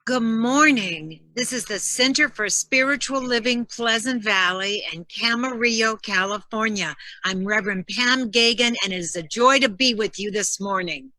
Good morning. This is the Center for Spiritual Living, Pleasant Valley in Camarillo, California. I'm Reverend Pam Geagan, and it is a joy to be with you this morning.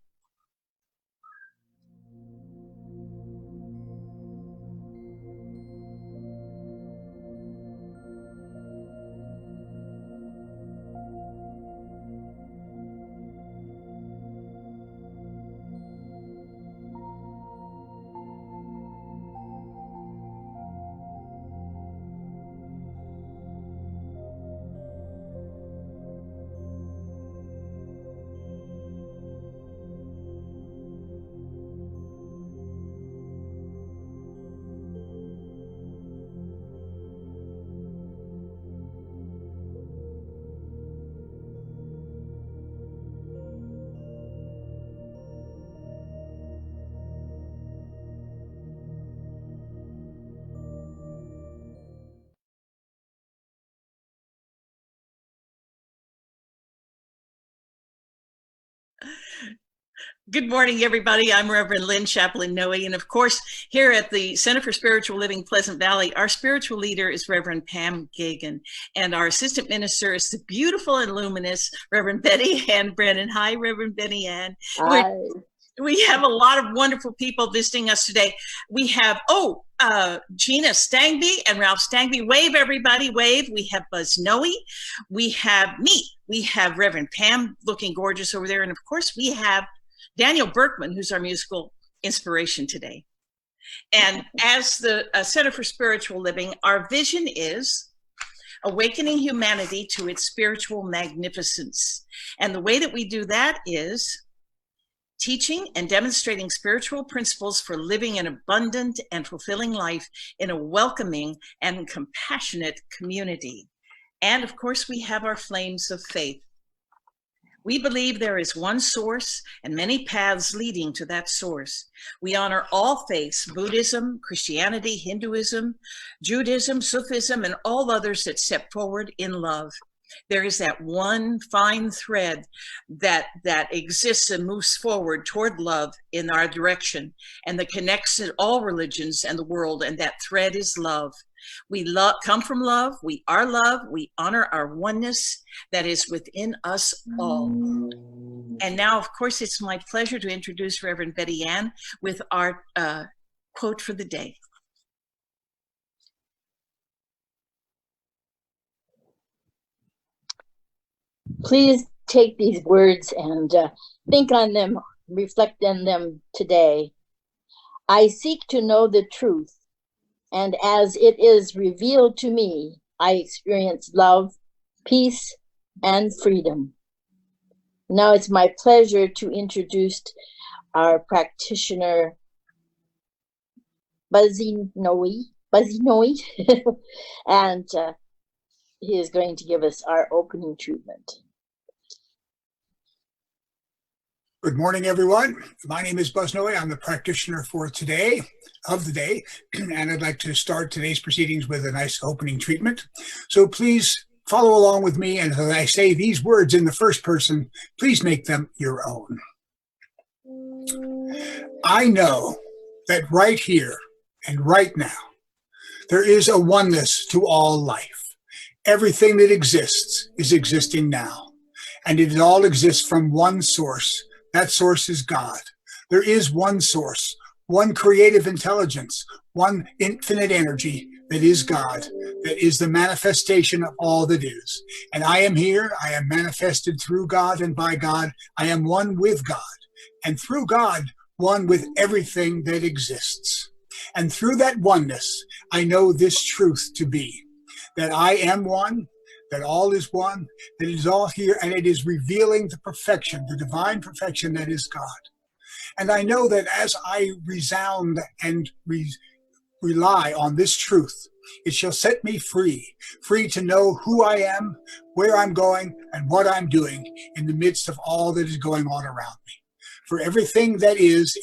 Good morning, everybody. I'm Reverend Lynn Chaplain Noe, and of course, here at the Center for Spiritual Living, Pleasant Valley, our spiritual leader is Reverend Pam Geagan, and our assistant minister is the beautiful and luminous Reverend Betty Ann Brennan. Hi, Reverend Betty Ann. Hi. We have a lot of wonderful people visiting us today. We have, Gina Stangby and Ralph Stangby. Wave, everybody, wave. We have Buzz Noe. We have me. We have Reverend Pam looking gorgeous over there. And of course, we have Daniel Berkman, who's our musical inspiration today. And as the Center for Spiritual Living, our vision is awakening humanity to its spiritual magnificence. And the way that we do that is teaching and demonstrating spiritual principles for living an abundant and fulfilling life in a welcoming and compassionate community. And of course, we have our flames of faith. We believe there is one source and many paths leading to that source. We honor all faiths, Buddhism, Christianity, Hinduism, Judaism, Sufism, and all others that step forward in love. There is that one fine thread that exists and moves forward toward love in our direction, and that connects all religions and the world, and that thread is love. We come from love, we are love, we honor our oneness that is within us all. And now, of course, it's my pleasure to introduce Reverend Betty Ann with our quote for the day. Please take these words and think on them, reflect on them today. I seek to know the truth, and as it is revealed to me, I experience love, peace, and freedom. Now it's my pleasure to introduce our practitioner, Buzzy Noe, and he is going to give us our opening treatment. Good morning, everyone. My name is Buzz Noe. I'm the practitioner for today, of the day, and I'd like to start today's proceedings with a nice opening treatment. So please follow along with me, and as I say these words in the first person, please make them your own. I know that right here and right now, there is a oneness to all life. Everything that exists is existing now, and it all exists from one source. That source is God. There is one source, one creative intelligence, one infinite energy that is God, that is the manifestation of all that is. And I am here, I am manifested through God and by God. I am one with God, and through God, one with everything that exists. And through that oneness, I know this truth to be, that I am one, that all is one, that it is all here, and it is revealing the perfection, the divine perfection that is God. And I know that as I resound and rely on this truth, it shall set me free, free to know who I am, where I'm going, and what I'm doing in the midst of all that is going on around me. For everything that is,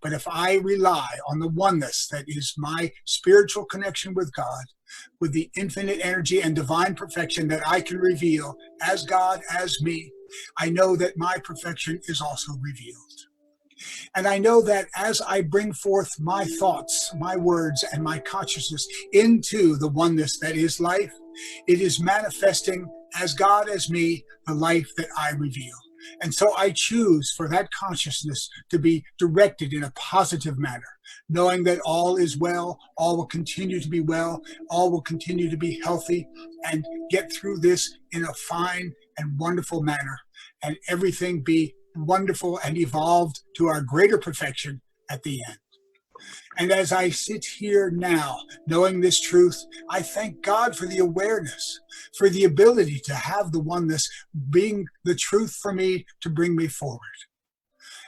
but if I rely on the oneness that is my spiritual connection with God, with the infinite energy and divine perfection that I can reveal as God, as me, I know that my perfection is also revealed. And I know that as I bring forth my thoughts, my words, and my consciousness into the oneness that is life, it is manifesting as God, as me, the life that I reveal. And so I choose for that consciousness to be directed in a positive manner, knowing that all is well, all will continue to be well, all will continue to be healthy, and get through this in a fine and wonderful manner, and everything be wonderful and evolved to our greater perfection at the end. And as I sit here now, knowing this truth, I thank God for the awareness, for the ability to have the oneness being the truth for me to bring me forward.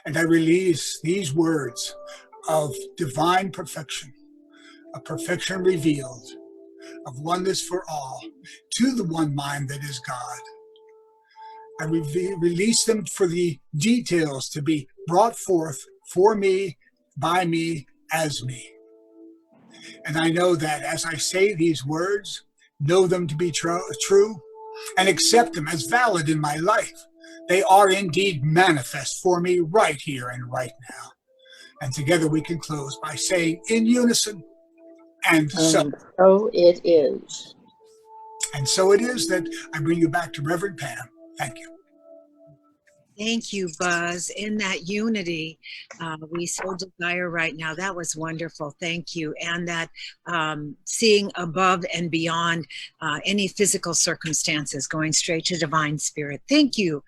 And I release these words of divine perfection, a perfection revealed, of oneness for all, to the one mind that is God. I release them for the details to be brought forth for me, by me, as me. And I know that as I say these words, know them to be true, and accept them as valid in my life, they are indeed manifest for me right here and right now. And together we can close by saying in unison, and so. So it is. And so it is that I bring you back to Reverend Pam. Thank you. Thank you, Buzz. In that unity, we so desire right now. That was wonderful. Thank you. And that seeing above and beyond any physical circumstances, going straight to divine spirit. Thank you.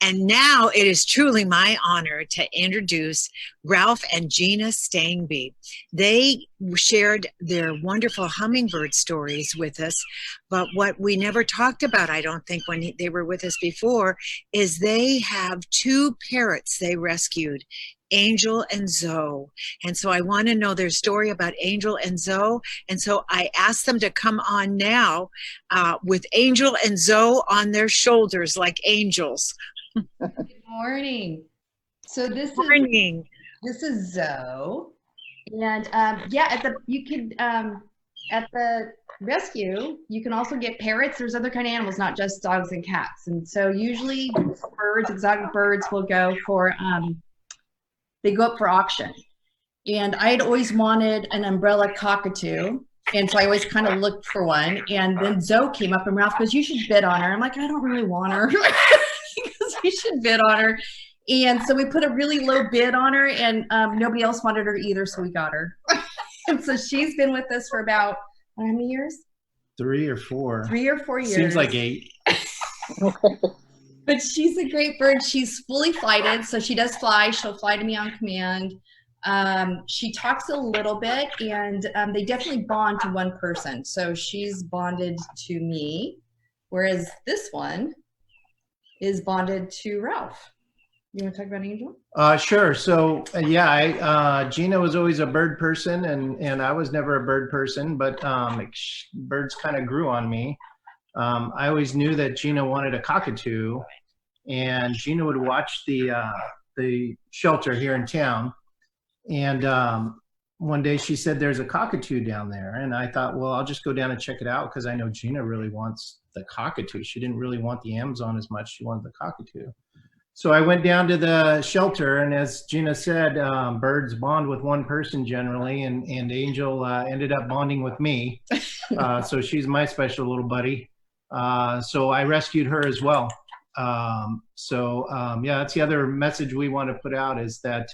And now it is truly my honor to introduce Ralph and Gina Stangby. They shared their wonderful hummingbird stories with us, but what we never talked about, I don't think, when they were with us before, is they have two parrots they rescued, Angel and Zoe. And so I want to know their story about Angel and Zoe. And so I asked them to come on now with Angel and Zoe on their shoulders like angels. Good morning. So this is Zoe, and at the rescue you can also get parrots. There's other kind of animals, not just dogs and cats. And so usually birds, exotic birds, will go for they go up for auction. And I had always wanted an umbrella cockatoo, and so I always kind of looked for one. And then Zoe came up, and Ralph goes, "You should bid on her." I'm like, "I don't really want her." Because we should bid on her. And so we put a really low bid on her, and nobody else wanted her either, so we got her. And so she's been with us for about, how many years? 3 or 4. 3 or 4 years. Seems like 8. But she's a great bird. She's fully flighted, so she does fly. She'll fly to me on command. She talks a little bit, and they definitely bond to one person. So she's bonded to me, whereas this one is bonded to Ralph. You want to talk about Angel? Sure. So Gina was always a bird person, and I was never a bird person, but birds kind of grew on me. I always knew that Gina wanted a cockatoo, and Gina would watch the shelter here in town. And one day she said, "There's a cockatoo down there." And I thought, well, I'll just go down and check it out, because I know Gina really wants the cockatoo. She didn't really want the Amazon as much. She wanted the cockatoo. So I went down to the shelter, and as Gina said, birds bond with one person generally, and Angel ended up bonding with me. So she's my special little buddy. So I rescued her as well. That's the other message we want to put out, is that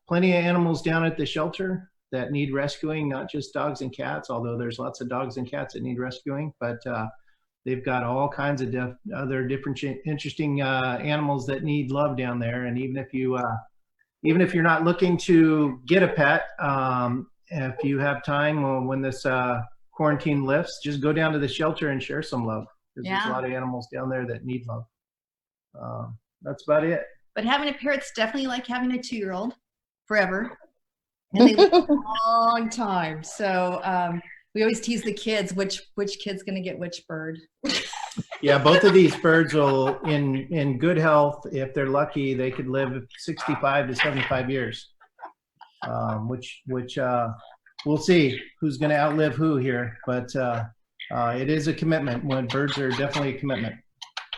plenty of animals down at the shelter that need rescuing, not just dogs and cats, although there's lots of dogs and cats that need rescuing, but they've got all kinds of other different interesting animals that need love down there. And even if you're not looking to get a pet, if you have time when this quarantine lifts, just go down to the shelter and share some love, because there's a lot of animals down there that need love. That's about it. But having a parrot's definitely like having a 2-year-old forever. And they live a long time. So we always tease the kids, which kid's gonna get which bird. Yeah, both of these birds will, in good health, if they're lucky, they could live 65 to 75 years. Which we'll see who's gonna outlive who here. But it is a commitment. When birds are definitely a commitment.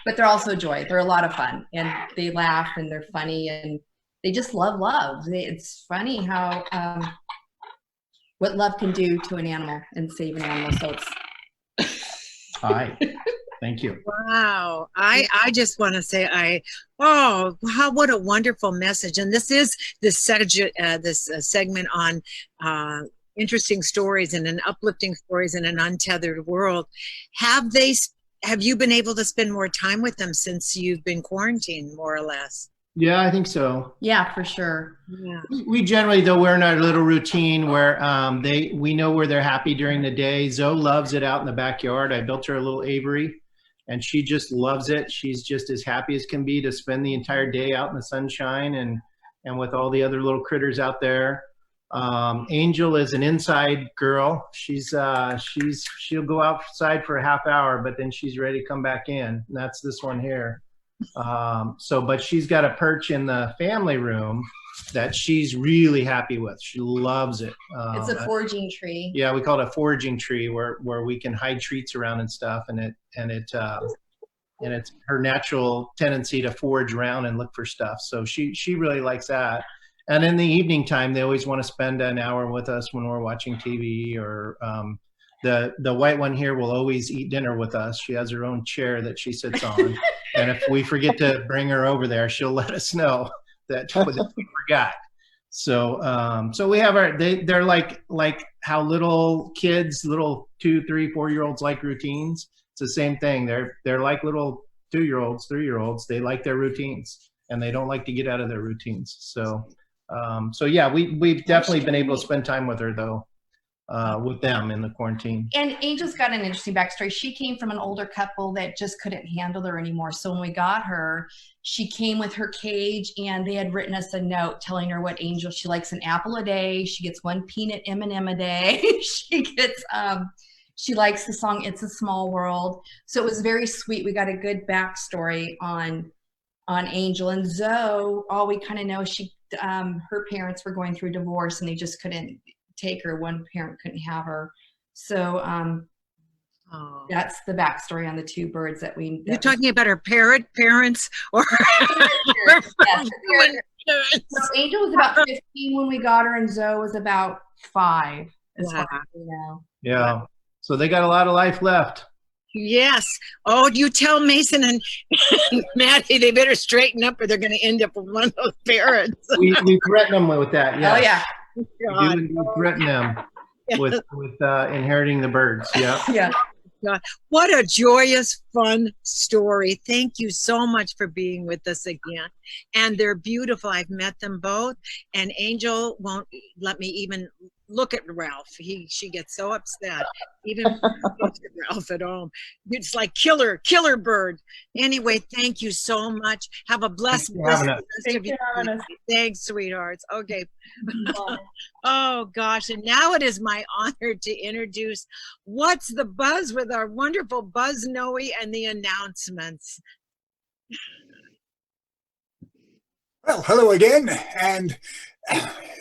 But they're also joy. They're a lot of fun, and they laugh, and they're funny, and they just love love. It's funny how what love can do to an animal and save an animal. So it's Hi. Thank you. Wow. I just want to say what a wonderful message. And this is this segment on interesting stories and uplifting stories in an untethered world. Have you been able to spend more time with them since you've been quarantined, more or less? Yeah, I think so. yeah, for sure. Yeah. We generally, though, we're in our little routine where we know where they're happy during the day. Zoe loves it out in the backyard. I built her a little aviary, and she just loves it. She's just as happy as can be to spend the entire day out in the sunshine and with all the other little critters out there. Angel is an inside girl. She'll go outside for a half hour, but then she's ready to come back in. And that's this one here. But she's got a perch in the family room that she's really happy with. She loves it. It's a foraging tree. Yeah, we call it a foraging tree where we can hide treats around and stuff, and it's her natural tendency to forage around and look for stuff. So she really likes that. And in the evening time, they always want to spend an hour with us when we're watching TV, or the white one here will always eat dinner with us. She has her own chair that she sits on. And if we forget to bring her over there, she'll let us know that we forgot. So we have they're like how little kids, little 2, 3, 4-year-olds like routines. It's the same thing. They're like little 2-year-olds, 3-year-olds. They like their routines, and they don't like to get out of their routines. So yeah, we've definitely been able to spend time with her, though, with them in the quarantine. And Angel's got an interesting backstory. She came from an older couple that just couldn't handle her anymore. So when we got her, she came with her cage, and they had written us a note telling her what Angel, she likes an apple a day. She gets 1 peanut M&M a day. She gets, she likes the song It's a Small World. So it was very sweet. We got a good backstory on Angel. And Zoe, all we kind of know, her parents were going through a divorce, and they just couldn't take her. One parent couldn't have her. So that's the backstory on the 2 birds that we. You're talking about her parents or yes, parents. So Angel was about 15 when we got her, and Zoe was about 5. As far as we know. Yeah. So they got a lot of life left. Yes. Oh, you tell Mason and Maddie they better straighten up, or they're going to end up with one of those parents. we threaten them with that. Yeah. Oh yeah. We threaten them with inheriting the birds. Yeah. Yeah. God, what a joyous, fun story. Thank you so much for being with us again. And they're beautiful. I've met them both, and Angel won't let me even look at Ralph. She gets so upset, even look at Ralph at home. It's like killer bird. Anyway, thank you so much. Have a blessed Thanks, sweethearts. Okay. Oh gosh, and now it is my honor to introduce What's the Buzz with our wonderful Buzz Noe and the announcements. Well, hello again, and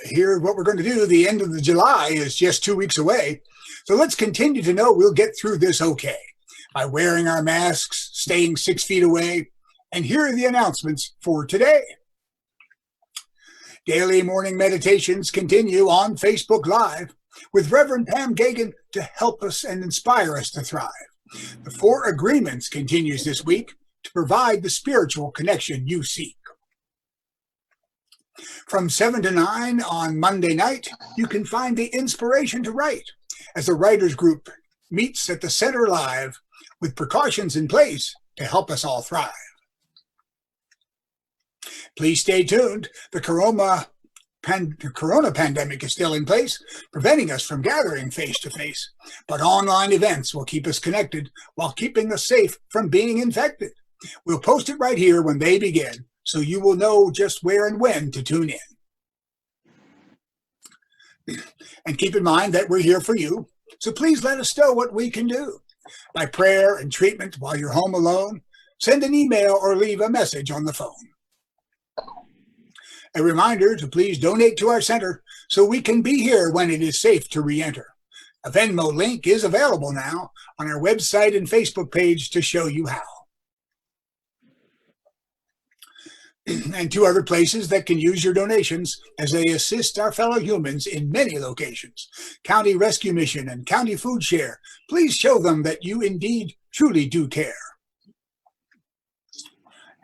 here what we're going to do. The end of the July is just 2 weeks away, so let's continue to know we'll get through this okay by wearing our masks, staying 6 feet away, and here are the announcements for today. Daily morning meditations continue on Facebook Live with Reverend Pam Geagan to help us and inspire us to thrive. The 4 Agreements continues this week to provide the spiritual connection you seek. From 7 to 9 on Monday night, you can find the inspiration to write as the writers group meets at the Center Live with precautions in place to help us all thrive. Please stay tuned. The corona pandemic is still in place, preventing us from gathering face-to-face. But online events will keep us connected while keeping us safe from being infected. We'll post it right here when they begin, so you will know just where and when to tune in. And keep in mind that we're here for you, so please let us know what we can do. By prayer and treatment while you're home alone, send an email or leave a message on the phone. A reminder to please donate to our center so we can be here when it is safe to re-enter. A Venmo link is available now on our website and Facebook page to show you how. and 2 other places that can use your donations as they assist our fellow humans in many locations. County Rescue Mission and County Food Share. Please show them that you indeed truly do care.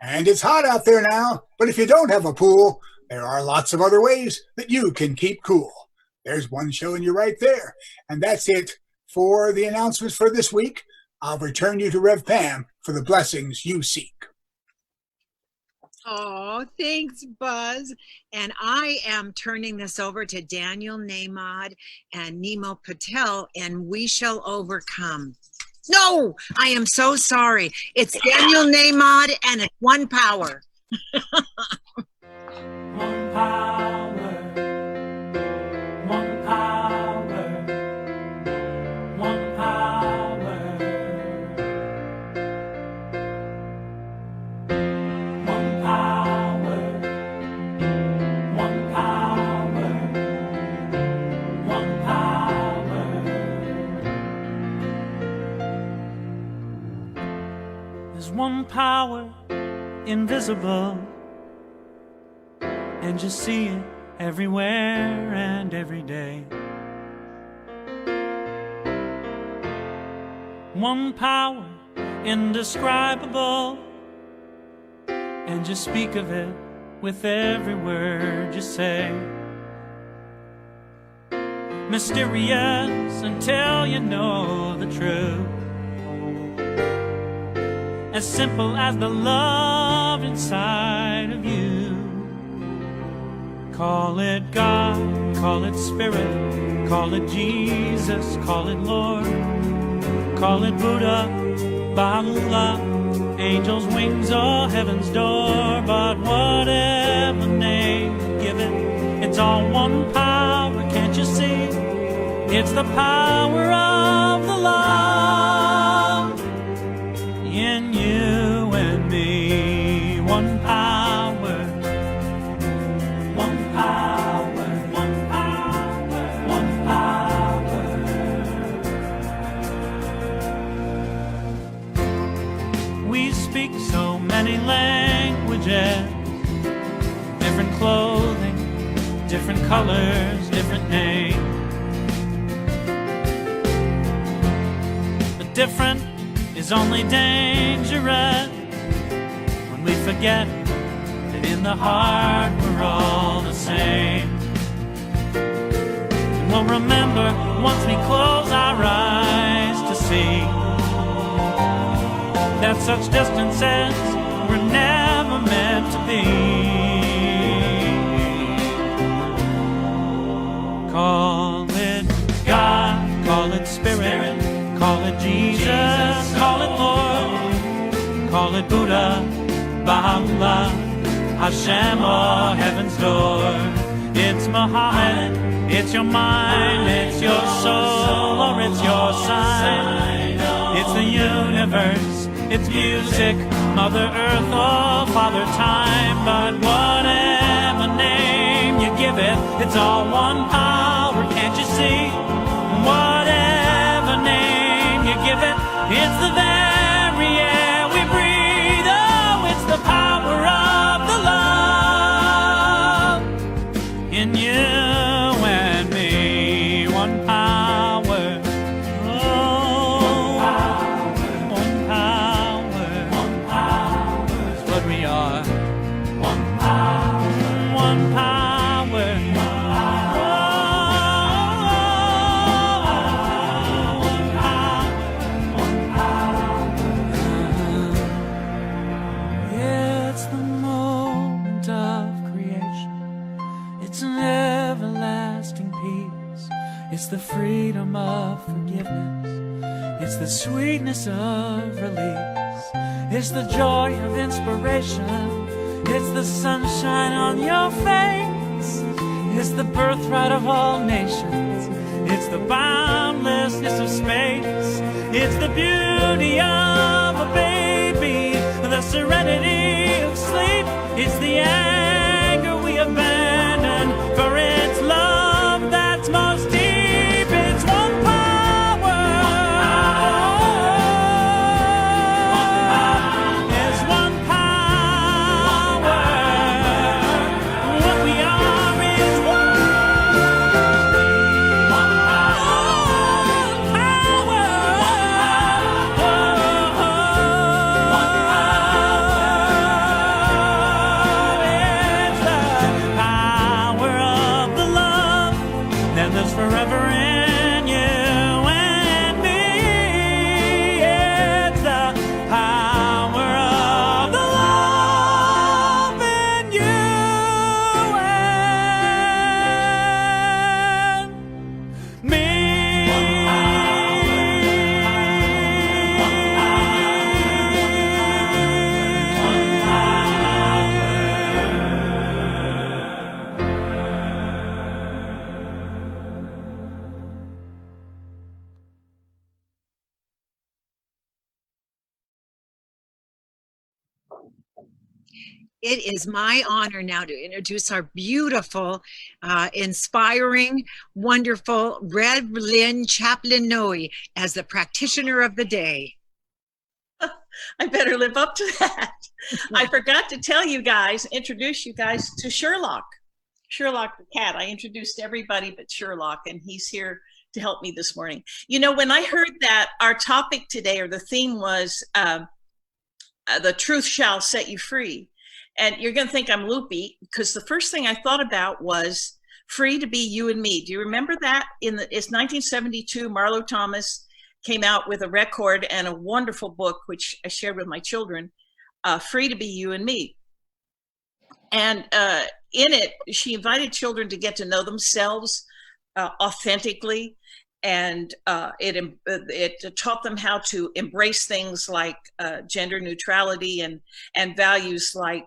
And it's hot out there now, but if you don't have a pool, there are lots of other ways that you can keep cool. There's one showing you right there. And that's it for the announcements for this week. I'll return you to Rev Pam for the blessings you seek. Oh, thanks, Buzz. And I am turning this over to Daniel Namad and Nemo Patel, and We Shall Overcome. No, I am so sorry. It's Daniel Namad, and it's One Power. One power, one power, one power, one power, one power, one power. There's one power invisible, and you see it everywhere and every day. One power indescribable, and you speak of it with every word you say. Mysterious until you know the truth, as simple as the love inside of you. Call it God, call it Spirit, call it Jesus, call it Lord, call it Buddha, Baha'u'llah, angels' wings or heaven's door. But whatever name you give it, it's all one power, can't you see? It's the power of the love in you and me. One power, one power, one power, one power. We speak so many languages, different clothing, different colors, different names. But different is only dangerous when we forget that in the heart we're all the same. And we'll remember once we close our eyes to see that such distances were never meant to be. Call it God, call it Spirit, call it Jesus, call it Lord, call it Buddha, Baha'u'llah, Hashem or heaven's door. It's Muhammad, it's your mind, it's your soul, or it's your sign. It's the universe, it's music, Mother Earth or Father Time. But whatever name you give it, it's all one power, can't you see? Whatever name you give it, it's the very air we breathe. Oh, it's the power of the love in you and me. One power, oh, one power, one power is what we are. One power, one power. It's the freedom of forgiveness. It's the sweetness of release. It's the joy of inspiration. It's the sunshine on your face. It's the birthright of all nations. It's the boundlessness of space. It's the beauty of a baby, the serenity of sleep. It's the anger we abandon for its love that's most deep. It's one power. It's one power. It is my honor now to introduce our beautiful, inspiring, wonderful Rev. Lynn Chaplin-Noe as the practitioner of the day. I better live up to that. I forgot to tell you guys, introduce you guys to Sherlock. Sherlock the cat. I introduced everybody but Sherlock, and he's here to help me this morning. You know, when I heard that our topic today, or the theme was the truth shall set you free. And you're going to think I'm loopy, because the first thing I thought about was free to be you and me. Do you remember that? It's 1972, Marlo Thomas came out with a record and a wonderful book, which I shared with my children, Free to Be You and Me. And in it, she invited children to get to know themselves authentically. And it taught them how to embrace things like gender neutrality and values like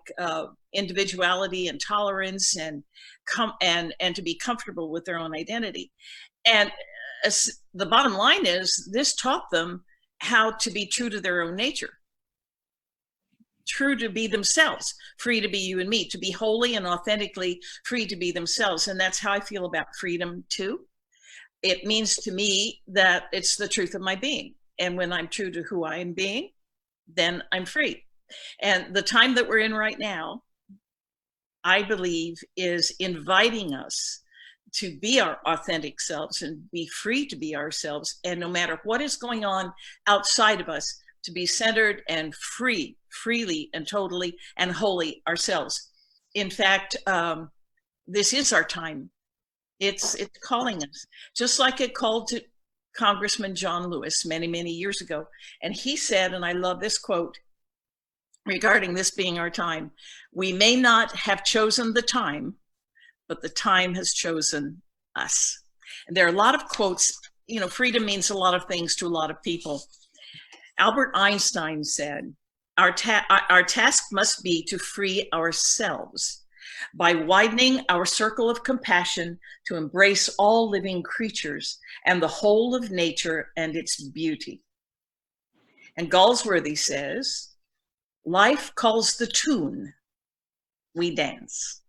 individuality and tolerance and to be comfortable with their own identity. And the bottom line is, this taught them how to be true to their own nature, true to be themselves, free to be you and me, to be wholly and authentically free to be themselves. And that's how I feel about freedom too. It means to me that it's the truth of my being. And when I'm true to who I am being, then I'm free. And the time that we're in right now, I believe, is inviting us to be our authentic selves and be free to be ourselves. And no matter what is going on outside of us, to be centered and freely and totally and wholly ourselves. In fact, this is our time. It's calling us, just like it called to Congressman John Lewis many, many years ago. And he said, and I love this quote regarding this being our time, "We may not have chosen the time, but the time has chosen us." And there are a lot of quotes. You know, freedom means a lot of things to a lot of people. Albert Einstein said, our task must be to free ourselves by widening our circle of compassion to embrace all living creatures and the whole of nature and its beauty. And Galsworthy says, life calls the tune, we dance.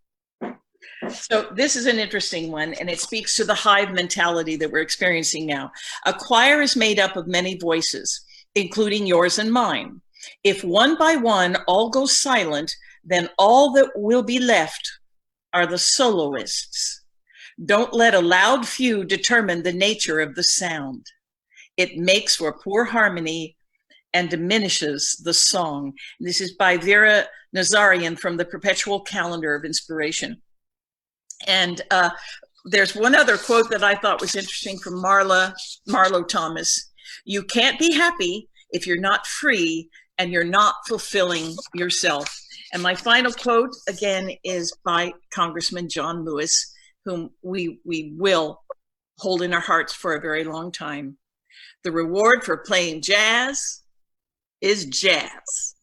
So this is an interesting one, and it speaks to the hive mentality that we're experiencing now. A choir is made up of many voices, including yours and mine. If one by one all go silent, then all that will be left are the soloists. Don't let a loud few determine the nature of the sound. It makes for poor harmony and diminishes the song. This is by Vera Nazarian from the Perpetual Calendar of Inspiration. And there's one other quote that I thought was interesting from Marlo Thomas. You can't be happy if you're not free and you're not fulfilling yourself. And my final quote, again, is by Congressman John Lewis, whom we will hold in our hearts for a very long time. The reward for playing jazz is jazz.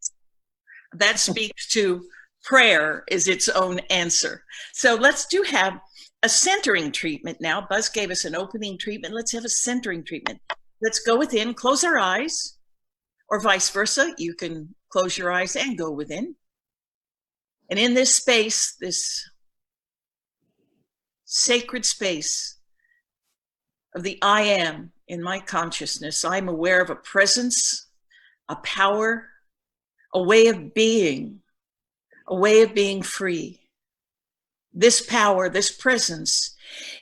That speaks to prayer is its own answer. So let's have a centering treatment now. Buzz gave us an opening treatment. Let's have a centering treatment. Let's go within, close our eyes, or vice versa. You can close your eyes and go within. And in this space, this sacred space of the I am in my consciousness, I'm aware of a presence, a power, a way of being free. This power, this presence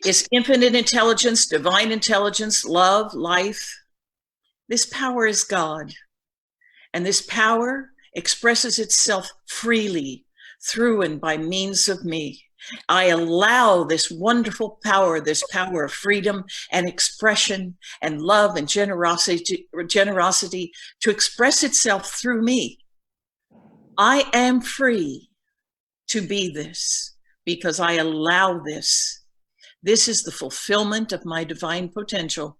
is infinite intelligence, divine intelligence, love, life. This power is God. And this power expresses itself freely through and by means of me. I allow this wonderful power, this power of freedom and expression and love and generosity to express itself through me. I am free to be this because I allow this. This is the fulfillment of my divine potential.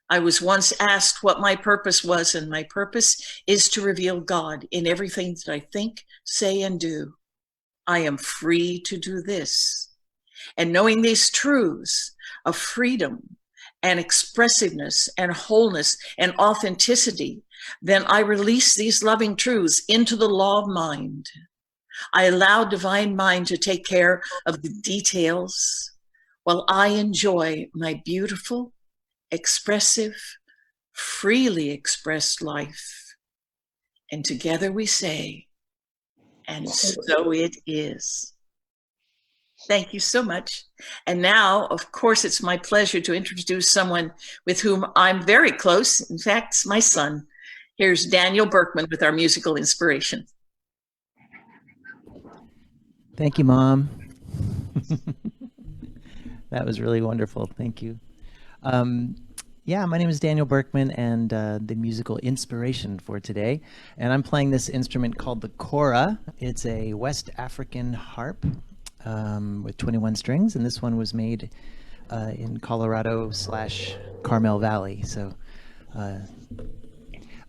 I was once asked what my purpose was, and my purpose is to reveal God in everything that I think, say, and do. I am free to do this. And knowing these truths of freedom and expressiveness and wholeness and authenticity Then I release these loving truths into the law of mind. I allow divine mind to take care of the details while I enjoy my beautiful, expressive, freely expressed life. And together we say, and so it is. Thank you so much. And now, of course, it's my pleasure to introduce someone with whom I'm very close. In fact, it's my son. Here's Daniel Berkman with our musical inspiration. Thank you, Mom. That was really wonderful. Thank you. Yeah, my name is Daniel Berkman, and the musical inspiration for today. And I'm playing this instrument called the kora. It's a West African harp with 21 strings, and this one was made in Colorado/Carmel Valley. So,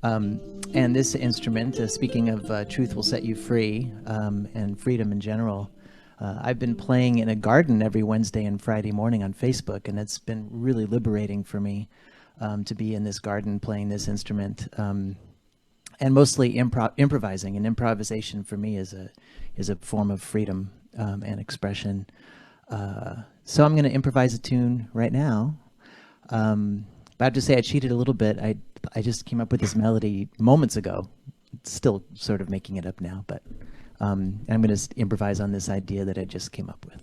and this instrument, speaking of truth will set you free, and freedom in general, I've been playing in a garden every Wednesday and Friday morning on Facebook, and it's been really liberating for me to be in this garden playing this instrument, and mostly improvising. And improvisation for me is a form of freedom and expression. So I'm going to improvise a tune right now. But I have to say I cheated a little bit. I just came up with this melody moments ago. Still sort of making it up now, but I'm going to improvise on this idea that I just came up with.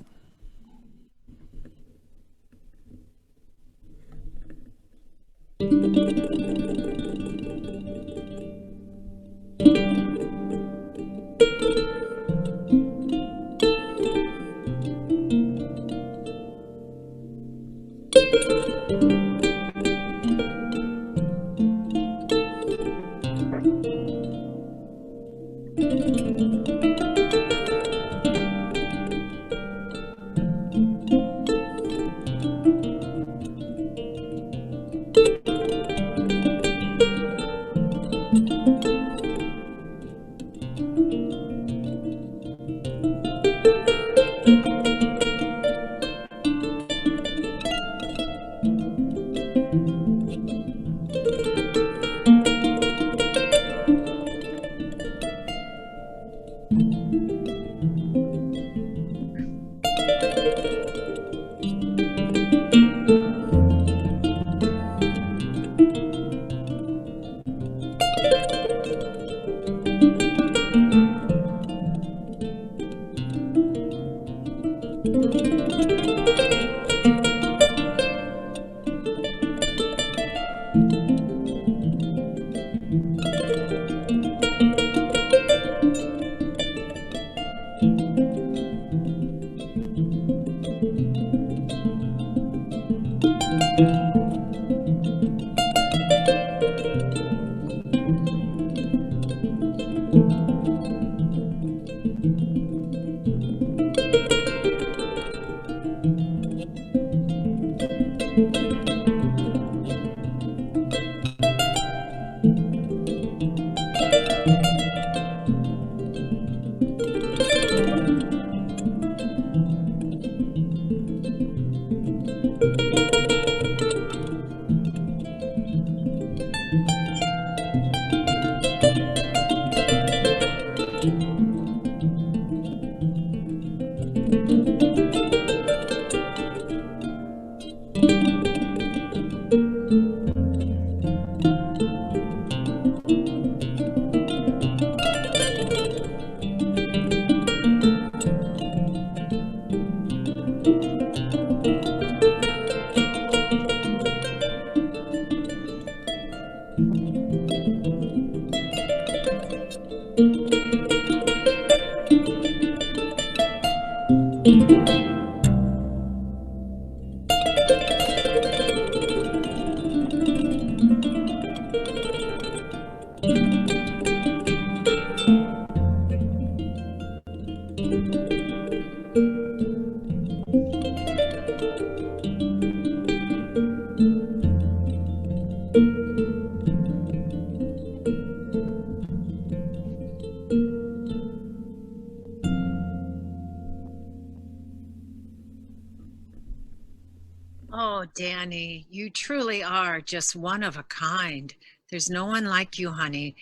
Oh, Danny, you truly are just one of a kind. There's no one like you, honey.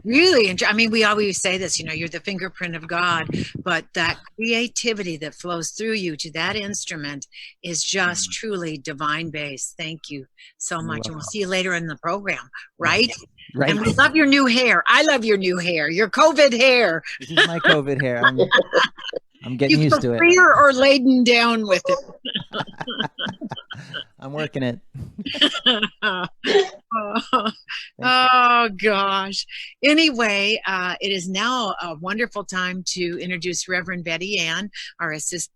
Really. I mean, we always say this, you're the fingerprint of God, but that creativity that flows through you to that instrument is just truly divine based. Thank you so much. And we'll see you later in the program, right? Right. And we love your new hair. I love your new hair, your COVID hair. This is my COVID hair. I'm getting used to it. Freer or laden down with it. I'm working it. Oh gosh. Anyway, it is now a wonderful time to introduce Reverend Betty Ann, our assistant.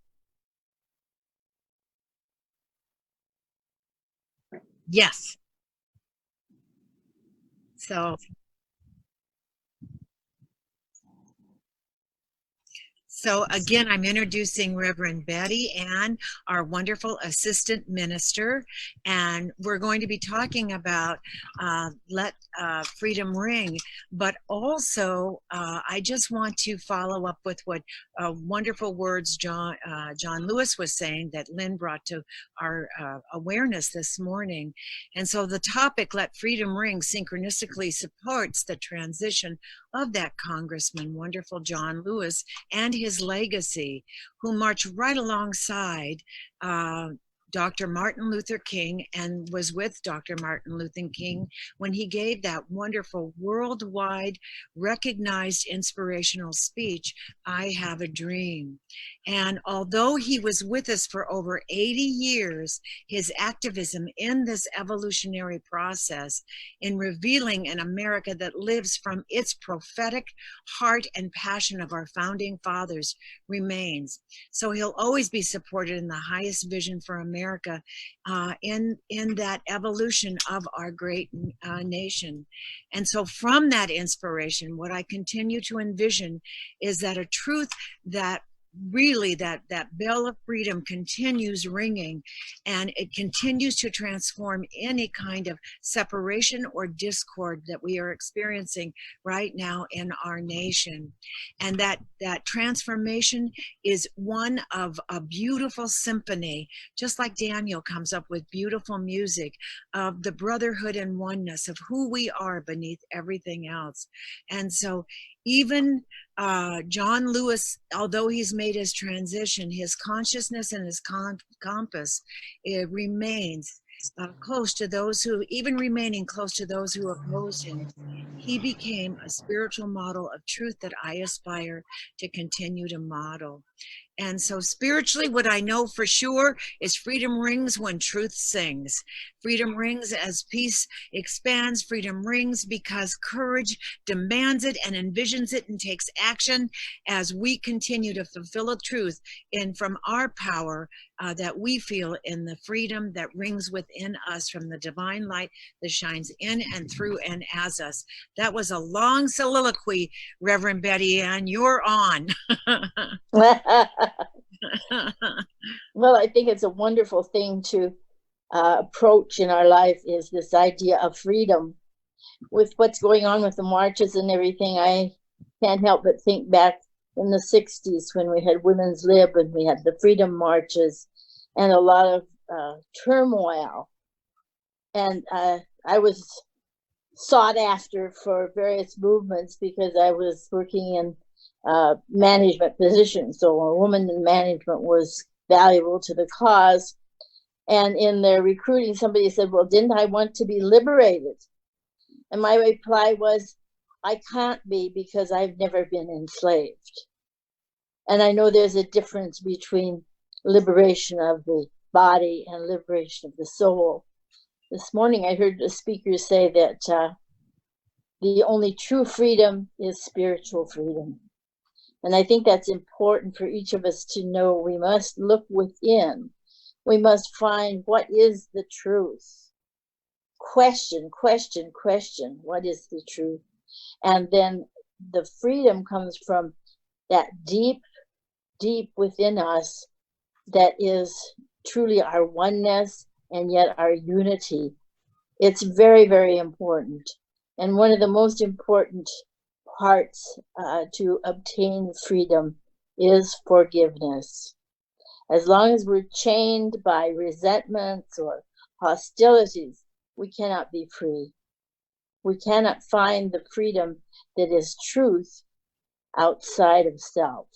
Yes. So again, I'm introducing Reverend Betty Ann, our wonderful assistant minister, and we're going to be talking about Let Freedom Ring, but also I just want to follow up with what wonderful words John Lewis was saying that Lynn brought to our awareness this morning. And so the topic, Let Freedom Ring, synchronistically supports the transition of that Congressman, wonderful John Lewis, and his legacy, who marched right alongside Dr. Martin Luther King and was with Dr. Martin Luther King when he gave that wonderful worldwide recognized inspirational speech, I Have a Dream. And although he was with us for over 80 years, his activism in this evolutionary process in revealing an America that lives from its prophetic heart and passion of our founding fathers remains. So he'll always be supported in the highest vision for America in that evolution of our great nation. And so from that inspiration, what I continue to envision is that a truth that really that bell of freedom continues ringing, and it continues to transform any kind of separation or discord that we are experiencing right now in our nation. And that transformation is one of a beautiful symphony, just like Daniel comes up with beautiful music of the brotherhood and oneness of who we are beneath everything else. And so even John Lewis, although he's made his transition, his consciousness and his compass, it remains close to those who, even remaining close to those who oppose him. He became a spiritual model of truth that I aspire to continue to model. And so spiritually, what I know for sure is freedom rings when truth sings. Freedom rings as peace expands. Freedom rings because courage demands it and envisions it and takes action as we continue to fulfill a truth from our power that we feel in the freedom that rings within us from the divine light that shines in and through and as us. That was a long soliloquy, Reverend Betty Ann. You're on. Well, I think it's a wonderful thing to approach in our life, is this idea of freedom. With what's going on with the marches and everything, I can't help but think back in the 60s when we had Women's Lib and we had the freedom marches and a lot of turmoil. And I was sought after for various movements because I was working in management positions. So a woman in management was valuable to the cause. And in their recruiting, somebody said, well, didn't I want to be liberated? And my reply was, I can't be because I've never been enslaved. And I know there's a difference between liberation of the body and liberation of the soul. This morning, I heard a speaker say that the only true freedom is spiritual freedom. And I think that's important for each of us to know. We must look within. We must find what is the truth. Question. What is the truth? And then the freedom comes from that deep within us that is truly our oneness and yet our unity. It's very, very important. And one of the most important parts to obtain freedom is forgiveness. As long as we're chained by resentments or hostilities, we cannot be free. We cannot find the freedom that is truth outside of self.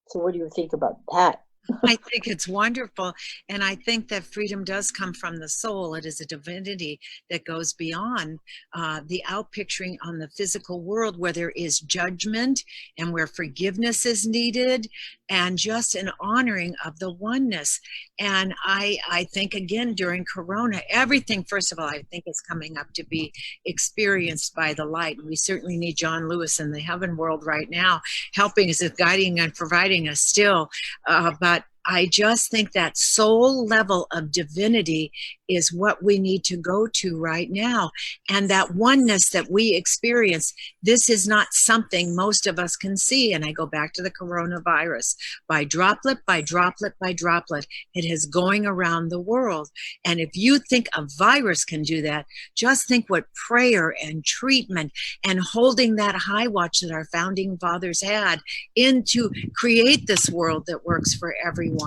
So what do you think about that? I think it's wonderful. And I think that freedom does come from the soul. It is a divinity that goes beyond the outpicturing on the physical world, where there is judgment and where forgiveness is needed, and just an honoring of the oneness. And I think, again, during Corona, everything, first of all, I think is coming up to be experienced by the light. And we certainly need John Lewis in the heaven world right now, helping us, guiding and providing us still. But I just think that soul level of divinity is what we need to go to right now. And that oneness that we experience, this is not something most of us can see. And I go back to the coronavirus. By droplet, by droplet, by droplet, it is going around the world. And if you think a virus can do that, just think what prayer and treatment and holding that high watch that our founding fathers had in to create this world that works for everyone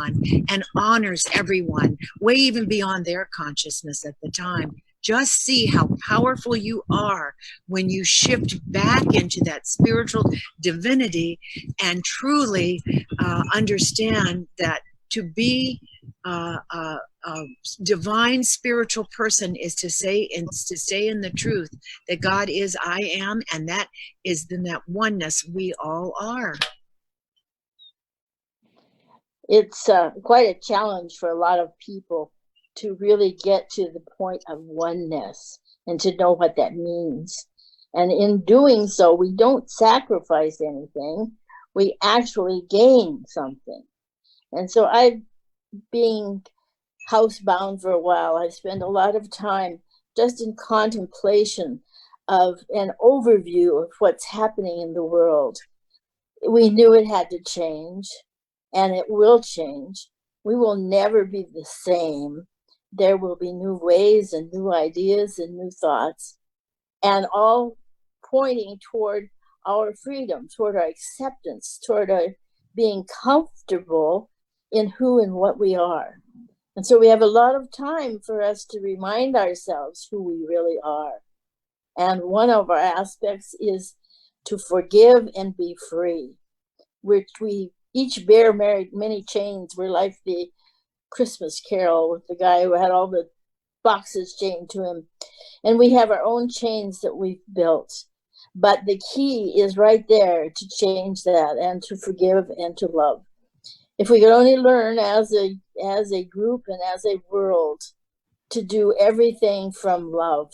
and honors everyone, way even beyond their consciousness at the time. Just see how powerful you are when you shift back into that spiritual divinity and truly understand that to be a divine spiritual person is to stay in the truth that God is I am, and that is in that oneness we all are. It's quite a challenge for a lot of people to really get to the point of oneness and to know what that means. And in doing so, we don't sacrifice anything. We actually gain something. And so I've been housebound for a while. I spent a lot of time just in contemplation of an overview of what's happening in the world. We knew it had to change. And it will change. We will never be the same. There will be new ways and new ideas and new thoughts, and all pointing toward our freedom, toward our acceptance, toward our being comfortable in who and what we are. And so we have a lot of time for us to remind ourselves who we really are. And one of our aspects is to forgive and be free, which we each bear many chains. We're like the Christmas Carol with the guy who had all the boxes chained to him. And we have our own chains that we've built. But the key is right there to change that and to forgive and to love. If we could only learn as a group and as a world to do everything from love,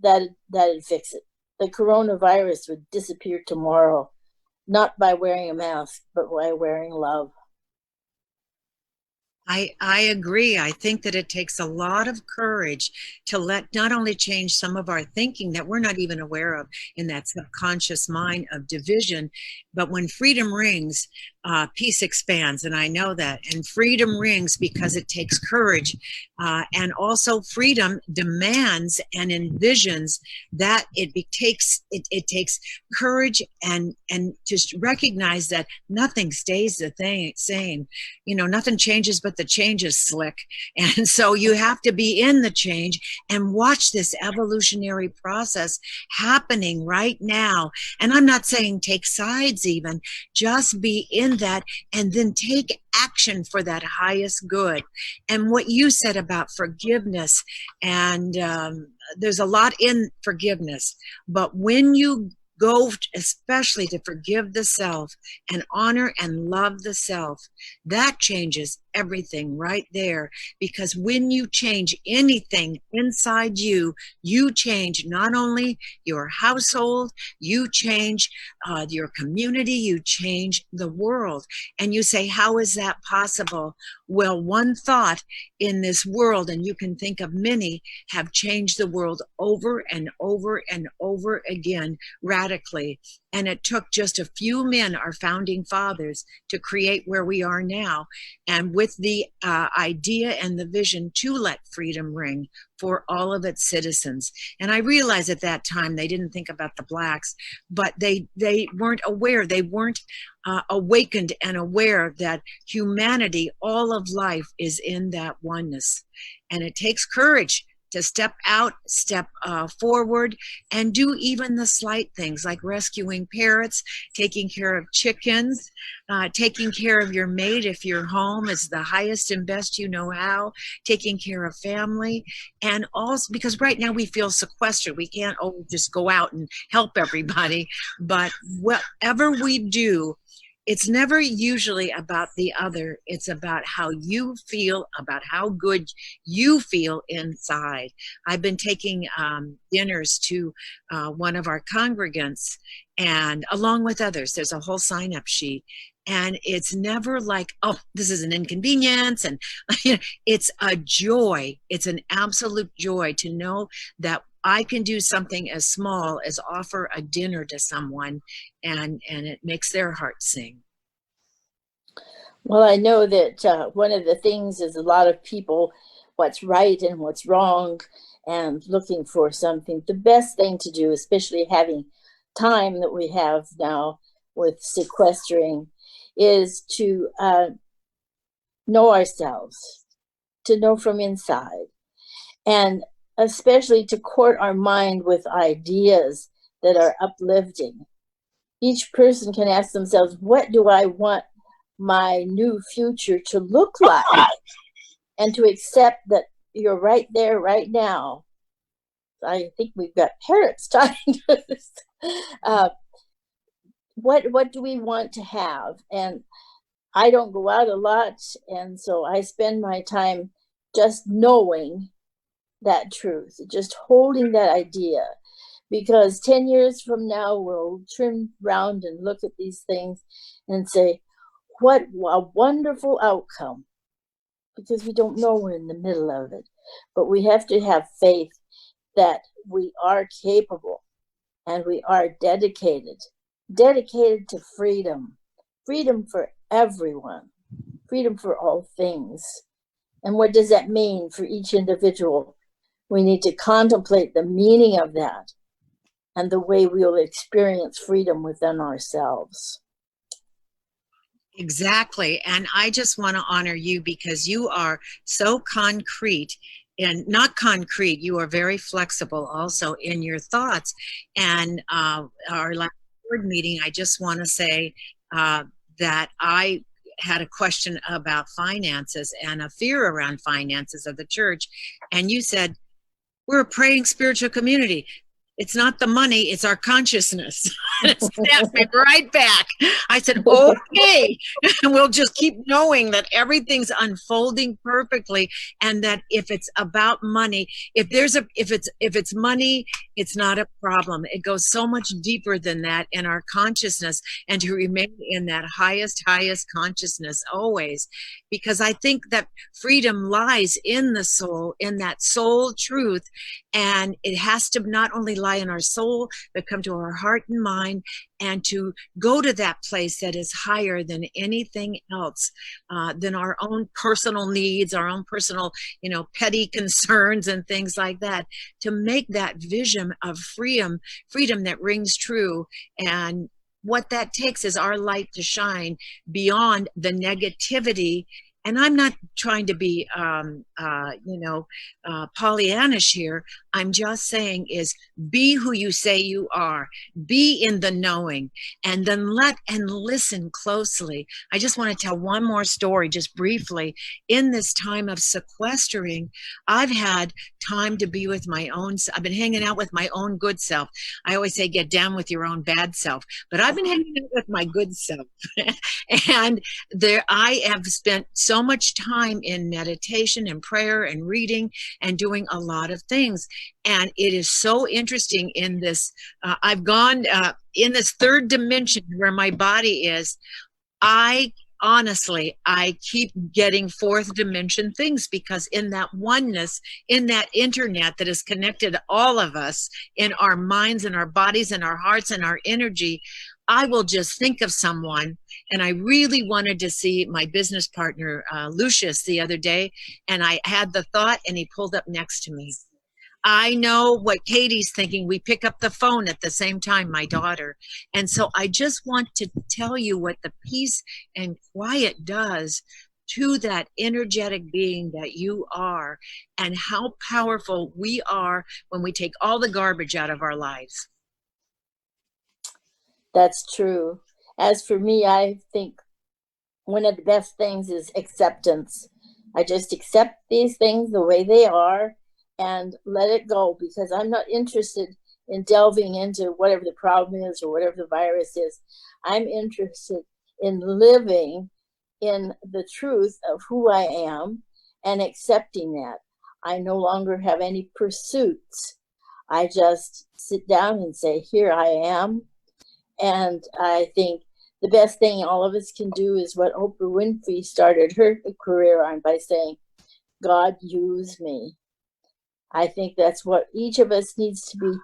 that'd fix it. The coronavirus would disappear tomorrow. Not by wearing a mask, but by wearing love. I agree. I think that it takes a lot of courage to let not only change some of our thinking that we're not even aware of in that subconscious mind of division, but when freedom rings, peace expands. And I know that. And freedom rings because it takes courage. And also freedom demands and envisions that it takes courage and to recognize that nothing stays the same. You know, nothing changes, but the change is slick. And so you have to be in the change and watch this evolutionary process happening right now. And I'm not saying take sides even, just be in that and then take action for that highest good. And what you said about forgiveness, and there's a lot in forgiveness, but when you go especially to forgive the self and honor and love the self, that changes everything right there. Because when you change anything inside you, you change not only your household, you change your community, you change the world. And you say, how is that possible? Well, one thought in this world, and you can think of many, have changed the world over and over and over again radically. And it took just a few men, our founding fathers, to create where we are now. And with the idea and the vision to let freedom ring for all of its citizens. And I realize at that time they didn't think about the blacks, but they weren't aware. They weren't awakened and aware that humanity, all of life, is in that oneness. And it takes courage to step out, step forward, and do even the slight things like rescuing parrots, taking care of chickens, taking care of your mate if you're home is the highest and best you know how, taking care of family, and also because right now we feel sequestered. We can't just go out and help everybody, but whatever we do, it's never usually about the other. It's about how you feel, about how good you feel inside. I've been taking dinners to one of our congregants, and along with others, there's a whole sign-up sheet. And it's never like, oh, this is an inconvenience. And it's a joy. It's an absolute joy to know that I can do something as small as offer a dinner to someone, and it makes their heart sing. Well, I know that one of the things is a lot of people, what's right and what's wrong, and looking for something. The best thing to do, especially having time that we have now with sequestering, is to know ourselves, to know from inside, and especially to court our mind with ideas that are uplifting. Each person can ask themselves, what do I want my new future to look like? And to accept that you're right there, right now. I think we've got parrots talking to us. What do we want to have? And I don't go out a lot, and so I spend my time just knowing that truth, just holding that idea, because 10 years from now we'll turn around and look at these things and say, what a wonderful outcome, because we don't know we're in the middle of it. But we have to have faith that we are capable and we are dedicated to freedom, freedom for everyone, freedom for all things. And what does that mean for each individual? We need to contemplate the meaning of that and the way we will experience freedom within ourselves. Exactly. And I just want to honor you because you are so concrete, and not concrete, you are very flexible also in your thoughts. And our last board meeting, I just want to say that I had a question about finances and a fear around finances of the church. And you said, we're a praying spiritual community. It's not the money, it's our consciousness. It snapped me right back. I said, okay, we'll just keep knowing that everything's unfolding perfectly, and that if it's about money, if it's money, it's not a problem. It goes so much deeper than that in our consciousness, and to remain in that highest consciousness always, because I think that freedom lies in the soul, in that soul truth, and it has to not only lie in our soul, but come to our heart and mind, and to go to that place that is higher than anything else, than our own personal needs, our own personal, petty concerns and things like that, to make that vision of freedom that rings true. And what that takes is our light to shine beyond the negativity. And I'm not trying to be, Pollyannish here. I'm just saying is be who you say you are. Be in the knowing, and then listen closely. I just want to tell one more story, just briefly. In this time of sequestering, I've had time to be with I've been hanging out with my own good self. I always say get down with your own bad self, but I've been hanging out with my good self. And I have spent so much time in meditation and prayer and reading and doing a lot of things. And it is so interesting in this, I've gone in this third dimension where my body is. I keep getting fourth dimension things, because in that oneness, in that internet that has connected all of us in our minds and our bodies and our hearts and our energy, I will just think of someone. And I really wanted to see my business partner, Lucius, the other day. And I had the thought, and he pulled up next to me. I know what Katie's thinking. We pick up the phone at the same time, my daughter. And so I just want to tell you what the peace and quiet does to that energetic being that you are, and how powerful we are when we take all the garbage out of our lives. That's true. As for me, I think one of the best things is acceptance. I just accept these things the way they are and let it go, because I'm not interested in delving into whatever the problem is or whatever the virus is. I'm interested in living in the truth of who I am and accepting that. I no longer have any pursuits. I just sit down and say, here I am. And I think the best thing all of us can do is what Oprah Winfrey started her career on by saying, God, use me. I think that's what each of us needs to be,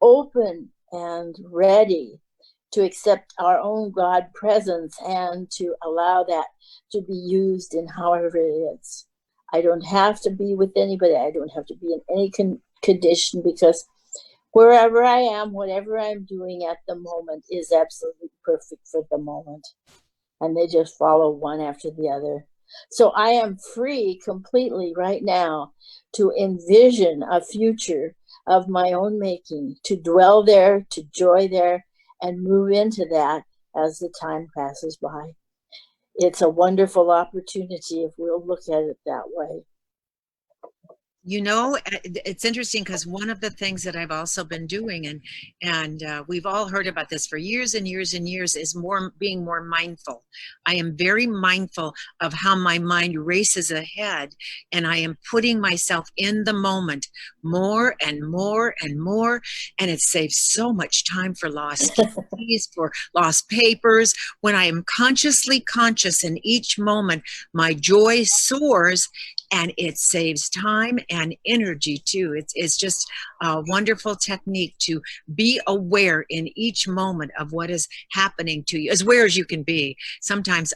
open and ready to accept our own God presence and to allow that to be used in however it is. I don't have to be with anybody. I don't have to be in any condition, because wherever I am, whatever I'm doing at the moment is absolutely perfect for the moment. And they just follow one after the other. So I am free completely right now to envision a future of my own making, to dwell there, to joy there, and move into that as the time passes by. It's a wonderful opportunity if we'll look at it that way. You know, it's interesting because one of the things that I've also been doing, and we've all heard about this for years and years and years, is being more mindful. I am very mindful of how my mind races ahead, and I am putting myself in the moment more and more and more, and it saves so much time for lost keys, for lost papers. When I am consciously conscious in each moment, my joy soars, and it saves time and energy too. It's just a wonderful technique to be aware in each moment of what is happening to you, as aware as you can be. Sometimes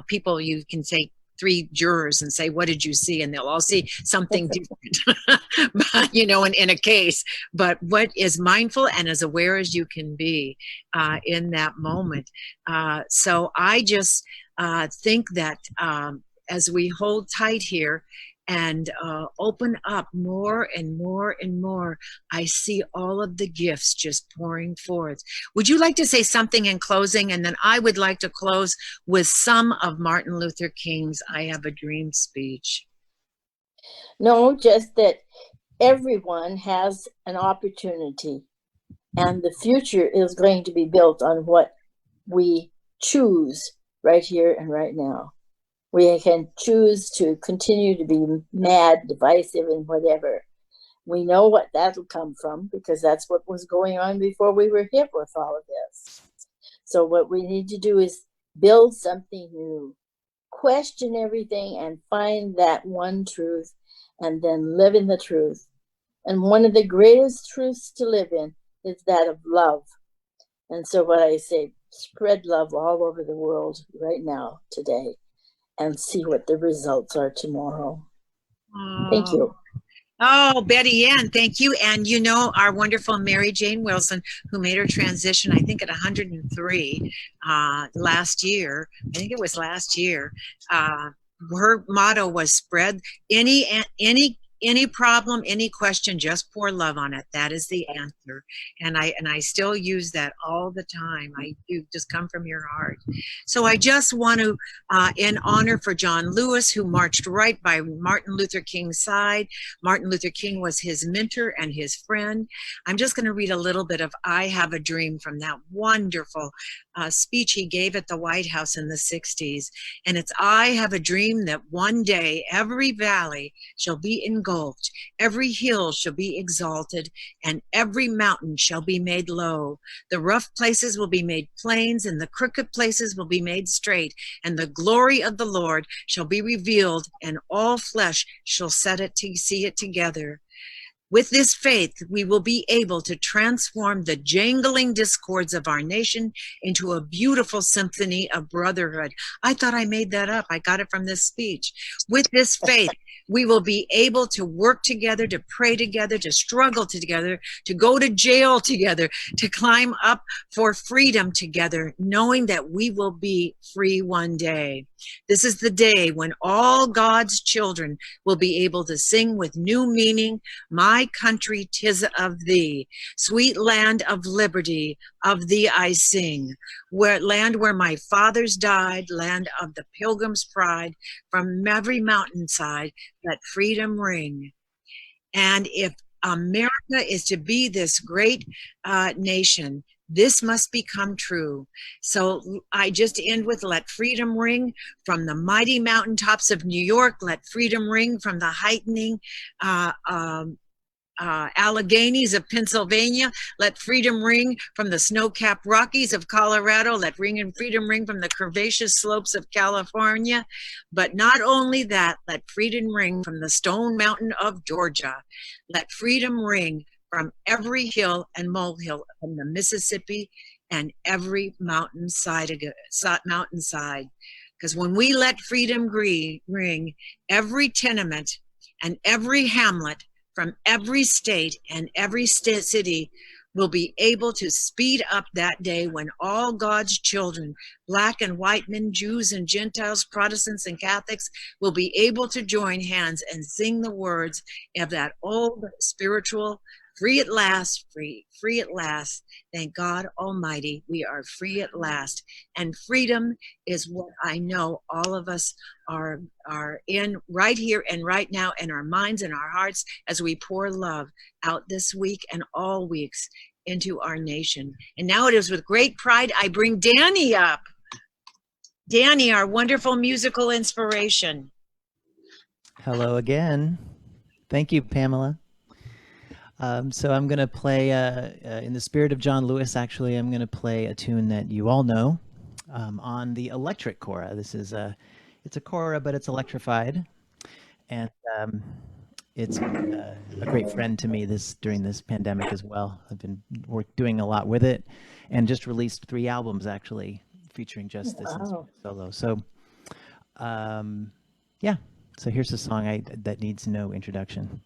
people, you can say 3 jurors and say, what did you see? And they'll all see something different, but, in a case. But what is mindful and as aware as you can be in that moment. So I just think that as we hold tight here and open up more and more and more, I see all of the gifts just pouring forth. Would you like to say something in closing? And then I would like to close with some of Martin Luther King's I Have a Dream speech. No, just that everyone has an opportunity, and the future is going to be built on what we choose right here and right now. We can choose to continue to be mad, divisive, and whatever. We know what that'll come from, because that's what was going on before we were hit with all of this. So what we need to do is build something new, question everything, and find that one truth, and then live in the truth. And one of the greatest truths to live in is that of love. And so what I say, spread love all over the world right now, today, and see what the results are tomorrow. Thank you. Oh, Betty Ann, thank you. And our wonderful Mary Jane Wilson, who made her transition, I think at 103 last year. I think it was last year. Her motto was spread any problem, any question, just pour love on it. That is the answer. And I still use that all the time. You just come from your heart. So I just want to, in honor for John Lewis, who marched right by Martin Luther King's side. Martin Luther King was his mentor and his friend. I'm just going to read a little bit of I Have a Dream from that wonderful speech he gave at the White House in the 60s. And it's, I have a dream that one day every valley shall be engulfed, every hill shall be exalted, and every mountain shall be made low. The rough places will be made plains, and the crooked places will be made straight, and the glory of the Lord shall be revealed, and all flesh shall see it together. With this faith, we will be able to transform the jangling discords of our nation into a beautiful symphony of brotherhood. I thought I made that up. I got it from this speech. With this faith, we will be able to work together, to pray together, to struggle together, to go to jail together, to climb up for freedom together, knowing that we will be free one day. This is the day when all God's children will be able to sing with new meaning, my country, 'tis of thee. Sweet land of liberty, of thee I sing. Land where my fathers died, land of the pilgrim's pride, from every mountainside, let freedom ring. And if America is to be this great nation, this must become true. So I just end with let freedom ring from the mighty mountaintops of New York. Let freedom ring from the heightening Alleghenies of Pennsylvania. Let freedom ring from the snow-capped Rockies of Colorado. Let freedom ring from the curvaceous slopes of California. But not only that, let freedom ring from the Stone Mountain of Georgia. Let freedom ring from every hill and molehill from the Mississippi and every mountainside. Because when we let freedom ring, every tenement and every hamlet from every state and every city will be able to speed up that day when all God's children, black and white men, Jews and Gentiles, Protestants and Catholics, will be able to join hands and sing the words of that old spiritual, free at last, free at last. Thank God Almighty, we are free at last. And freedom is what I know all of us are in right here and right now in our minds and our hearts as we pour love out this week and all weeks into our nation. And now it is with great pride I bring Danny up. Danny, our wonderful musical inspiration. Hello again. Thank you, Pamela. So I'm going to play, in the spirit of John Lewis, actually, I'm going to play a tune that you all know on the electric kora. This is it's a kora, but it's electrified. And it's a great friend to me during this pandemic as well. I've been doing a lot with it and just released 3 albums, actually, featuring just this solo. So, yeah. So here's a song that needs no introduction.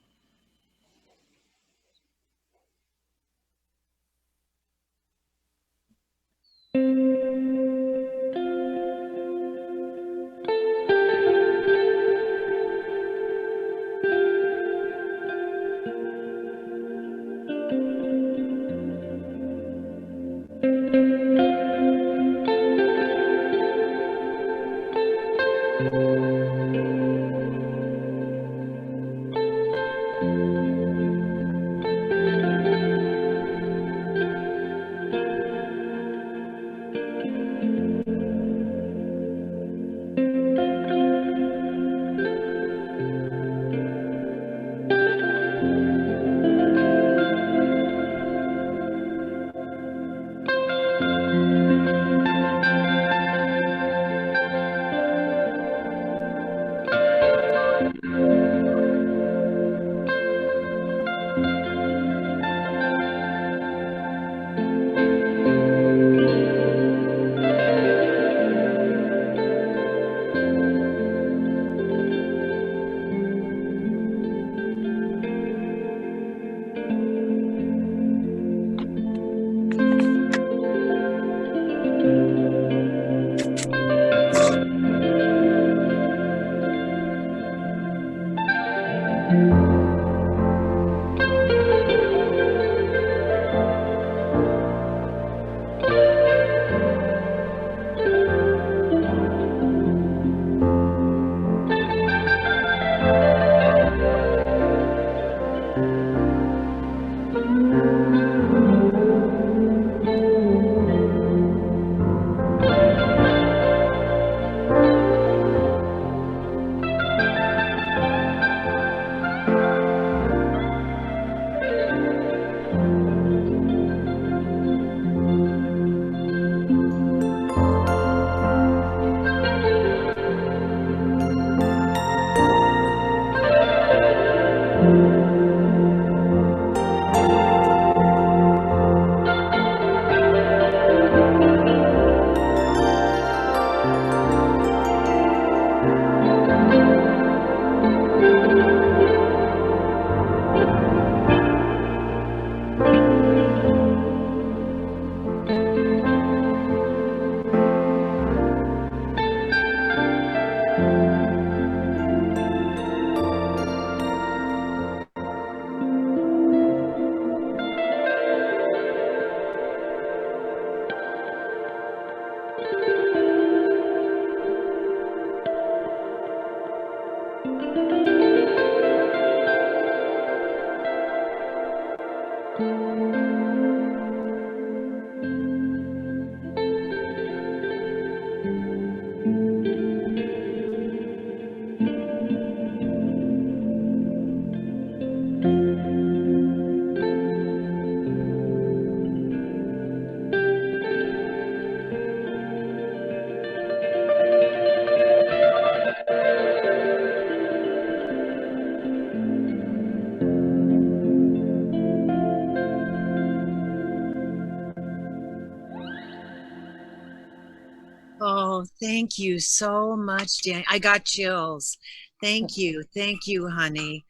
Oh, thank you so much, Dan. I got chills. Thank you. Thank you, honey.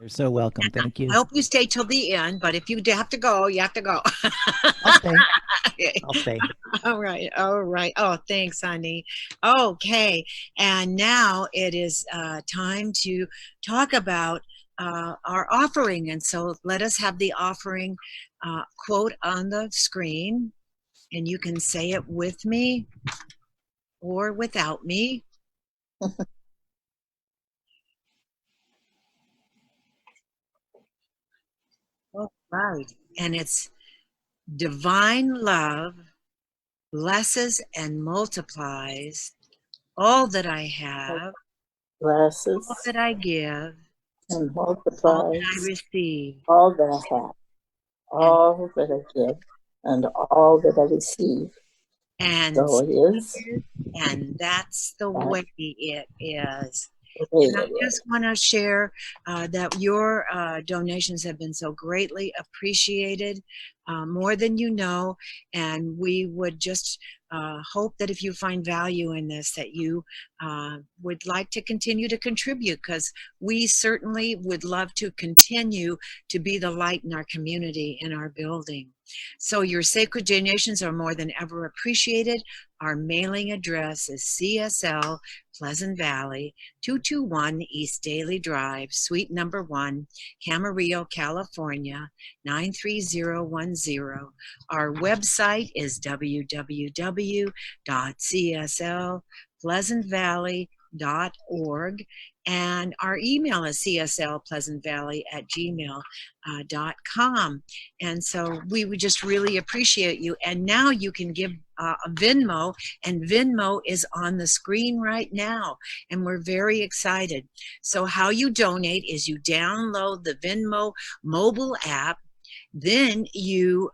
You're so welcome. Thank you. I hope you stay till the end, but if you have to go, you have to go. I'll stay. I'll stay. All right. All right. Oh, thanks, honey. Okay. And now it is time to talk about our offering. And so let us have the offering quote on the screen. And you can say it with me or without me. All right. And it's divine love blesses and multiplies all that I have, Blesses all that I give, and all that multiplies I receive. all that I have, all that I give, and all that I receive. And So it is. and that's the way it is. The way And I it is. just want to share that your donations have been so greatly appreciated, more than you know. And we would just hope that if you find value in this, that you would like to continue to contribute, because we certainly would love to continue to be the light in our community, in our building. So your sacred donations are more than ever appreciated. Our mailing address is CSL Pleasant Valley, 221 East Daly Drive, Suite number 1, Camarillo, California, 93010. Our website is www.cslpleasantvalley.org. And our email is cslpleasantvalley@gmail.com. And so we would just really appreciate you. And now you can give a Venmo, and Venmo is on the screen right now. And we're very excited. So how you donate is you download the Venmo mobile app. Then you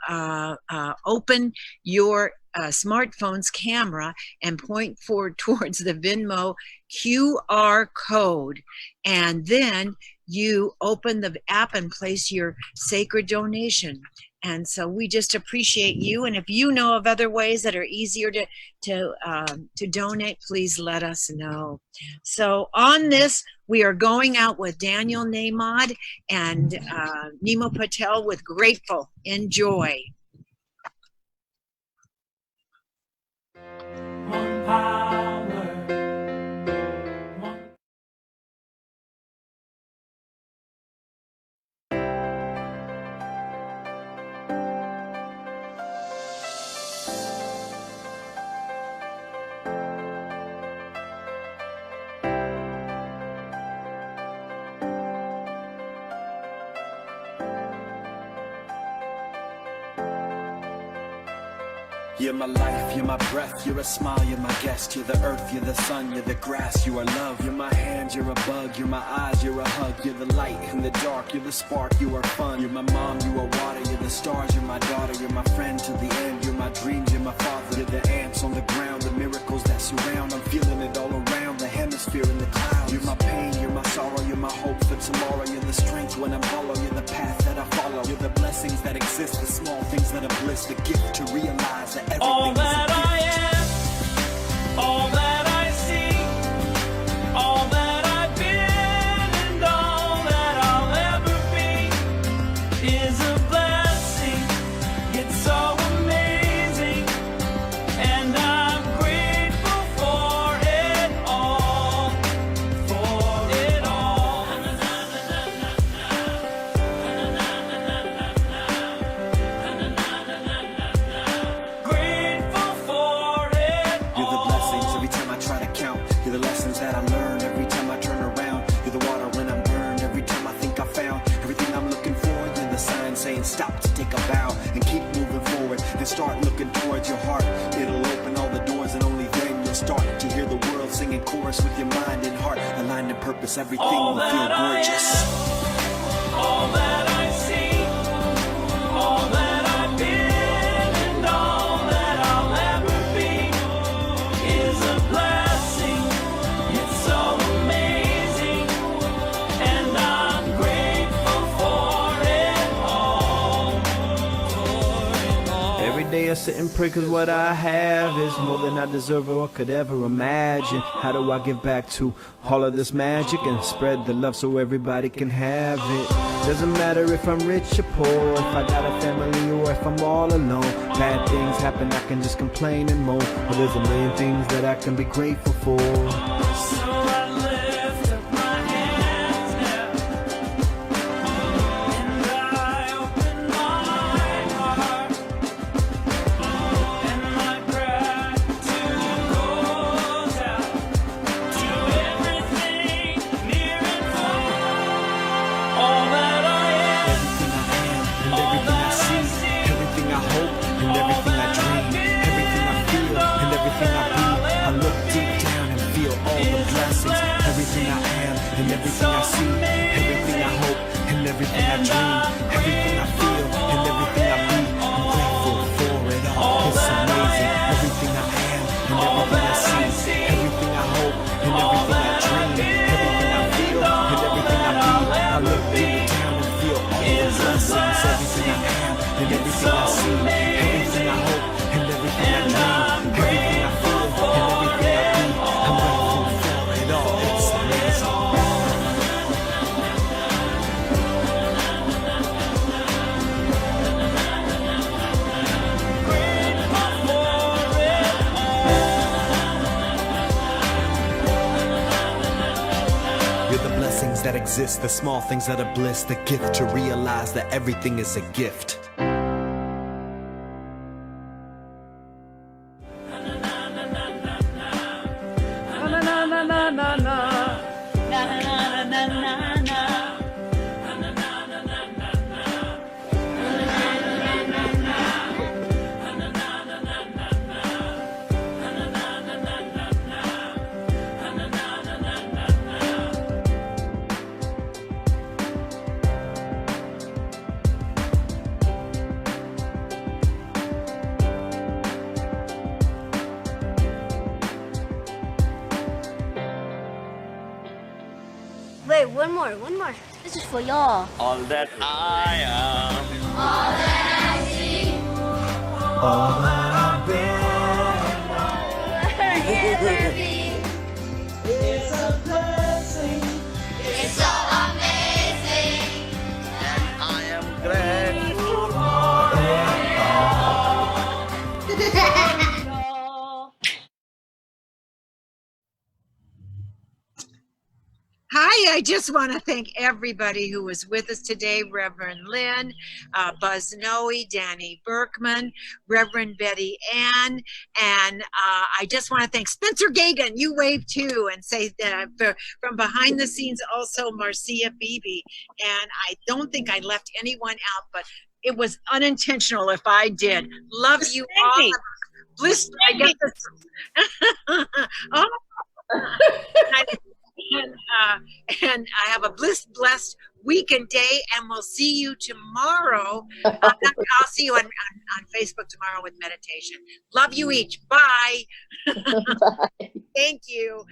open your smartphone's camera and point forward towards the Venmo QR code. And then you open the app and place your sacred donation. And so we just appreciate you. And if you know of other ways that are easier to donate, please let us know. So on this, we are going out with Daniel Namod and Nemo Patel with Grateful. Enjoy. One power, one. You're my life, you're my breath, you're a smile, you're my guest. You're the earth, you're the sun, you're the grass, you are love. You're my hands, you're a bug, you're my eyes, you're a hug. You're the light in the dark, you're the spark, you are fun. You're my mom, you are water, you're the stars, you're my daughter. You're my friend to the end, you're my dreams, you're my father. You're the ants on the ground, the miracles that surround. I'm feeling it all around, the hemisphere in the clouds. You're my pain, you're my sorrow, you're my hope for tomorrow. You're the strength when I'm hollow, you're the path that I follow. You're the blessings that exist, the small things that are bliss. The gift to realize that everything All is a that gift. I am, all that I see, all that I've been, and all that I'll ever be is a blessing. It's so amazing, and I'm grateful for it all, for it all. Grateful for it You're the all. blessings every time I try to count. You're the lessons that I learn every time I turn around. You're the water when I'm burned every time I think I found everything I'm looking for. You're the sign saying can stop to take a bow and keep moving forward and start looking towards your heart. It'll open all the doors and only then you'll start to hear the world singing chorus with your mind and heart. Aligned in purpose, everything will feel gorgeous. All that I see, all that I've been, and all that I'll ever be is a blessing. It's so amazing, and I'm grateful for it all. Every day I sit and pray cause what I have is more than I deserve or could ever imagine. How do I give back to all of this magic and spread the love so everybody can have it? Doesn't matter if I'm rich or poor, if I got a family or if I'm all alone. Bad things happen, I can just complain and moan, but there's a million things that I can be grateful for. So I lift up my hands now, and I open my heart, and my gratitude goes out to everything near and far. All that I am, Everything I am and everything I see, everything I hope and everything I dream, everything I feel and everything I be. I look deep down and feel all the blessings. Everything I am and everything I see, everything I hope and everything I dream, everything I feel and everything I be. I'm grateful for it all. It's amazing. Everything I am and everything I see, everything I hope and everything I dream, everything I feel and everything I be. I look deep down and feel all the blessings. Everything I am and everything I see, everything I hope and everything I dream, everything I feel and everything I be. I'm grateful for it all. It's amazing. You're the blessings that exist, the small things that are bliss, the gift to realize that everything is a gift. Wait, one more. This is for y'all. all that I am. All that I see. All that I've been. It's a blessing, It's so amazing. I am grateful Hi, I just want to thank everybody who was with us today. Reverend Lynn, Buzz Noe, Danny Berkman, Reverend Betty Ann, and I just want to thank Spencer Geagan. You wave too, and say from behind the scenes also Marcia Beebe. And I don't think I left anyone out, but it was unintentional if I did. Love you all. Bliss, I guess it's, oh. And I have a blessed week and day, and we'll see you tomorrow. I'll see you on Facebook tomorrow with meditation. Love you each. Bye. Bye. Thank you.